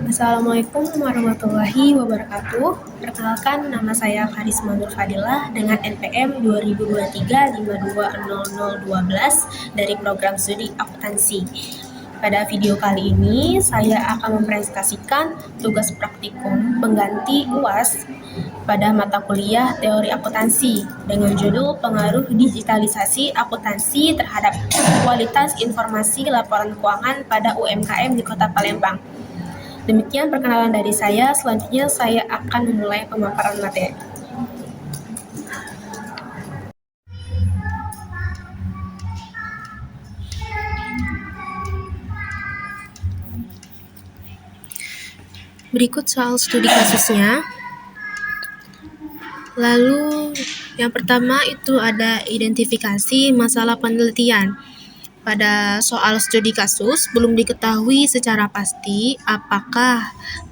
Assalamualaikum warahmatullahi wabarakatuh. Perkenalkan, nama saya Karisma Nur Fadilah dengan NPM 2023-520012 dari program studi akuntansi. Pada video kali ini, saya akan mempresentasikan tugas praktikum pengganti UAS pada mata kuliah teori akuntansi dengan judul Pengaruh Digitalisasi Akuntansi Terhadap Kualitas Informasi Laporan Keuangan pada UMKM di Kota Palembang. Demikian perkenalan dari saya. Selanjutnya saya akan memulai pemaparan materi. Berikut soal studi kasusnya. Lalu yang pertama itu ada identifikasi masalah penelitian. Pada soal studi kasus, belum diketahui secara pasti apakah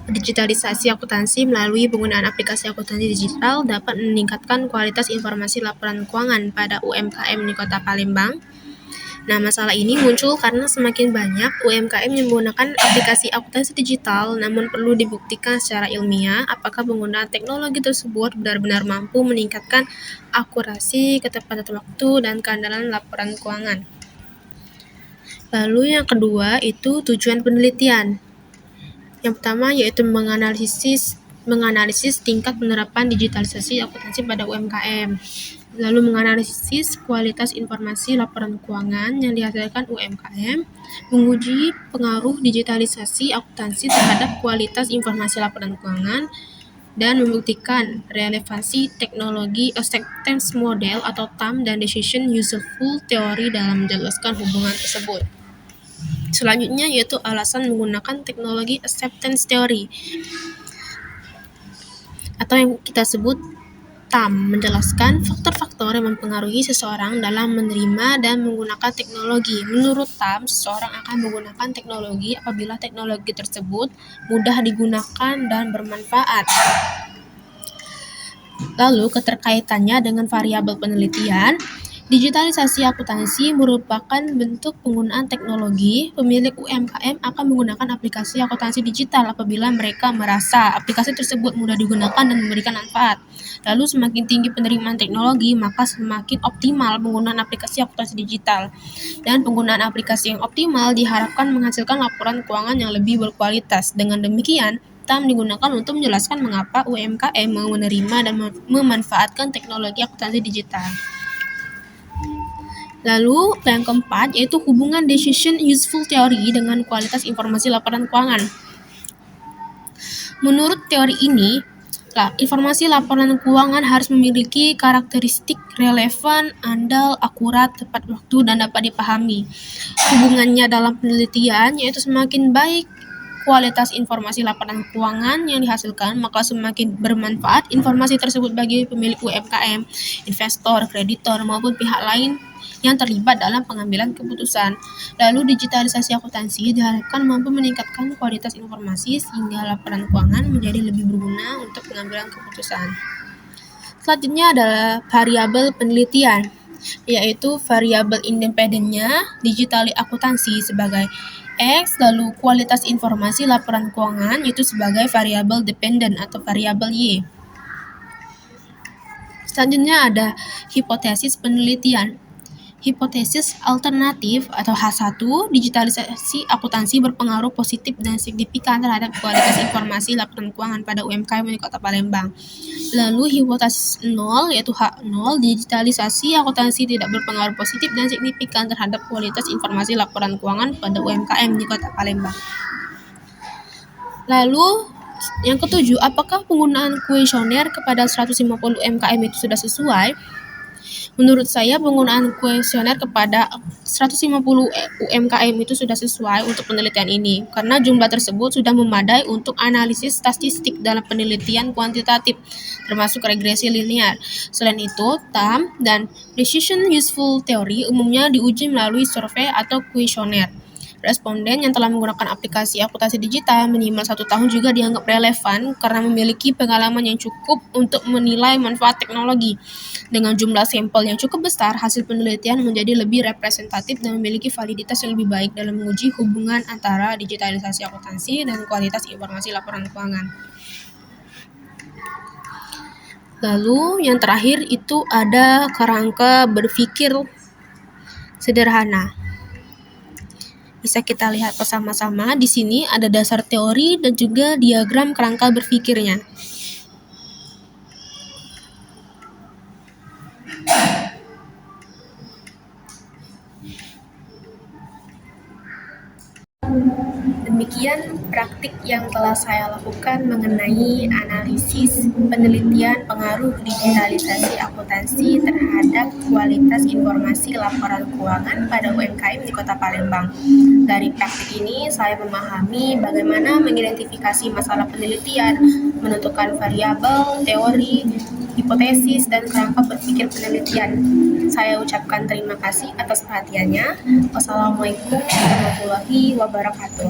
digitalisasi akuntansi melalui penggunaan aplikasi akuntansi digital dapat meningkatkan kualitas informasi laporan keuangan pada UMKM di Kota Palembang. Nah, masalah ini muncul karena semakin banyak UMKM yang menggunakan aplikasi akuntansi digital, namun perlu dibuktikan secara ilmiah apakah penggunaan teknologi tersebut benar-benar mampu meningkatkan akurasi, ketepatan waktu, dan keandalan laporan keuangan. Lalu yang kedua itu tujuan penelitian. Yang pertama yaitu menganalisis tingkat penerapan digitalisasi akuntansi pada UMKM. Lalu menganalisis kualitas informasi laporan keuangan yang dihasilkan UMKM, menguji pengaruh digitalisasi akuntansi terhadap kualitas informasi laporan keuangan, dan membuktikan relevansi teknologi acceptance model atau TAM dan decision useful theory dalam menjelaskan hubungan tersebut. Selanjutnya yaitu alasan menggunakan teknologi acceptance theory atau yang kita sebut TAM, menjelaskan faktor-faktor yang mempengaruhi seseorang dalam menerima dan menggunakan teknologi. Menurut TAM, seseorang akan menggunakan teknologi apabila teknologi tersebut mudah digunakan dan bermanfaat. Lalu keterkaitannya dengan variabel penelitian. Digitalisasi akuntansi merupakan bentuk penggunaan teknologi. Pemilik UMKM akan menggunakan aplikasi akuntansi digital apabila mereka merasa aplikasi tersebut mudah digunakan dan memberikan manfaat. Lalu semakin tinggi penerimaan teknologi, maka semakin optimal penggunaan aplikasi akuntansi digital. Dan penggunaan aplikasi yang optimal diharapkan menghasilkan laporan keuangan yang lebih berkualitas. Dengan demikian, TAM digunakan untuk menjelaskan mengapa UMKM mau menerima dan memanfaatkan teknologi akuntansi digital. Lalu yang keempat yaitu hubungan decision useful theory dengan kualitas informasi laporan keuangan. Menurut teori ini, informasi laporan keuangan harus memiliki karakteristik relevan, andal, akurat, tepat waktu, dan dapat dipahami. Hubungannya dalam penelitian yaitu semakin baik kualitas informasi laporan keuangan yang dihasilkan, maka semakin bermanfaat informasi tersebut bagi pemilik UMKM, investor, kreditor, maupun pihak lain yang terlibat dalam pengambilan keputusan. Lalu digitalisasi akuntansi diharapkan mampu meningkatkan kualitas informasi sehingga laporan keuangan menjadi lebih berguna untuk pengambilan keputusan. Selanjutnya adalah variabel penelitian, yaitu variabel independennya digital akuntansi sebagai X, lalu kualitas informasi laporan keuangan itu sebagai variabel dependen atau variabel Y. Selanjutnya ada hipotesis penelitian. Hipotesis alternatif atau H1, digitalisasi akuntansi berpengaruh positif dan signifikan terhadap kualitas informasi laporan keuangan pada UMKM di Kota Palembang. Lalu hipotesis 0 yaitu H0, digitalisasi akuntansi tidak berpengaruh positif dan signifikan terhadap kualitas informasi laporan keuangan pada UMKM di Kota Palembang. Lalu yang ketujuh, apakah penggunaan kuesioner kepada 150 UMKM itu sudah sesuai? Menurut saya penggunaan kuesioner kepada 150 UMKM itu sudah sesuai untuk penelitian ini karena jumlah tersebut sudah memadai untuk analisis statistik dalam penelitian kuantitatif termasuk regresi linear. Selain itu, TAM dan Decision Useful Theory umumnya diuji melalui survei atau kuesioner. Responden yang telah menggunakan aplikasi akuntansi digital minimal 1 tahun juga dianggap relevan karena memiliki pengalaman yang cukup untuk menilai manfaat teknologi. Dengan jumlah sampel yang cukup besar, hasil penelitian menjadi lebih representatif dan memiliki validitas yang lebih baik dalam menguji hubungan antara digitalisasi akuntansi dan kualitas informasi laporan keuangan. Lalu yang terakhir itu ada kerangka berpikir sederhana. Bisa kita lihat bersama-sama di sini ada dasar teori dan juga diagram kerangka berpikirnya. Demikian praktik yang telah saya lakukan mengenai analisis penelitian pengaruh digitalisasi akuntansi terhadap kualitas informasi laporan keuangan pada UMKM di Kota Palembang. Dari praktik ini, saya memahami bagaimana mengidentifikasi masalah penelitian, menentukan variabel, teori, hipotesis, dan kerangka berpikir penelitian. Saya ucapkan terima kasih atas perhatiannya. Wassalamualaikum warahmatullahi wabarakatuh.